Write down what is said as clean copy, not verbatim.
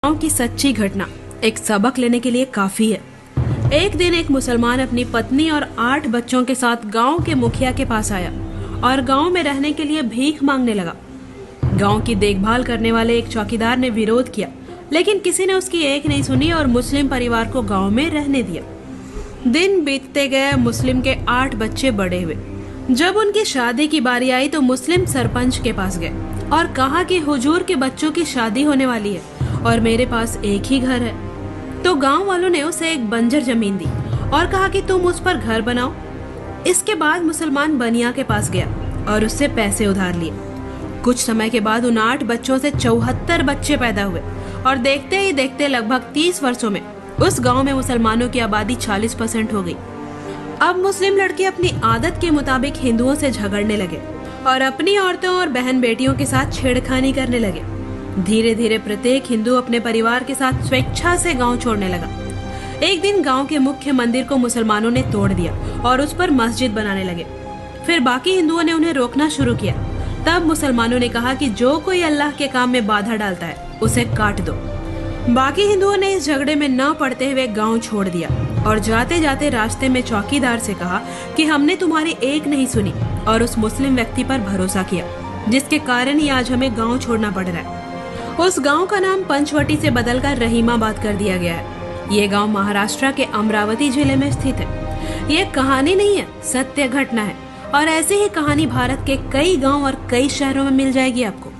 गांव की सच्ची घटना एक सबक लेने के लिए काफी है। एक दिन एक मुसलमान अपनी पत्नी और 8 बच्चों के साथ गांव के मुखिया के पास आया और गांव में रहने के लिए भीख मांगने लगा। गांव की देखभाल करने वाले एक चौकीदार ने विरोध किया, लेकिन किसी ने उसकी एक नहीं सुनी और मुस्लिम परिवार को गांव में रहने दिया। दिन बीतते गए, मुस्लिम के 8 बच्चे बड़े हुए। जब उनकी शादी की बारी आई तो मुस्लिम सरपंच के पास गए और कहा कि हुजूर के बच्चों की शादी होने वाली है और मेरे पास एक ही घर है। तो गांव वालों ने उसे एक बंजर जमीन दी और कहा कि तुम उस पर घर बनाओ। इसके बाद मुसलमान बनिया के पास गया और उससे पैसे उधार लिए। कुछ समय के बाद उन 8 बच्चों से 74 बच्चे पैदा हुए और देखते ही देखते लगभग 30 वर्षों में उस गांव में मुसलमानों की आबादी 40% हो गई। अब मुस्लिम लड़के अपनी आदत के मुताबिक हिंदुओं से झगड़ने लगे और अपनी औरतों और बहन बेटियों के साथ छेड़खानी करने लगे। धीरे धीरे प्रत्येक हिंदू अपने परिवार के साथ स्वेच्छा से गांव छोड़ने लगा। एक दिन गांव के मुख्य मंदिर को मुसलमानों ने तोड़ दिया और उस पर मस्जिद बनाने लगे। फिर बाकी हिंदुओं ने उन्हें रोकना शुरू किया। तब मुसलमानों ने कहा कि जो कोई अल्लाह के काम में बाधा डालता है उसे काट दो। बाकी हिंदुओं ने इस झगड़े में न पड़ते हुए गांव छोड़ दिया और जाते जाते रास्ते में चौकीदार से कहा कि हमने तुम्हारी एक नहीं सुनी और उस मुस्लिम व्यक्ति पर भरोसा किया, जिसके कारण ही आज हमें गांव छोड़ना पड़ रहा है। उस गांव का नाम पंचवटी से बदलकर रहीमाबाद कर दिया गया है। ये गांव महाराष्ट्र के अमरावती जिले में स्थित है। ये कहानी नहीं है, सत्य घटना है और ऐसी ही कहानी भारत के कई गांव और कई शहरों में मिल जाएगी आपको।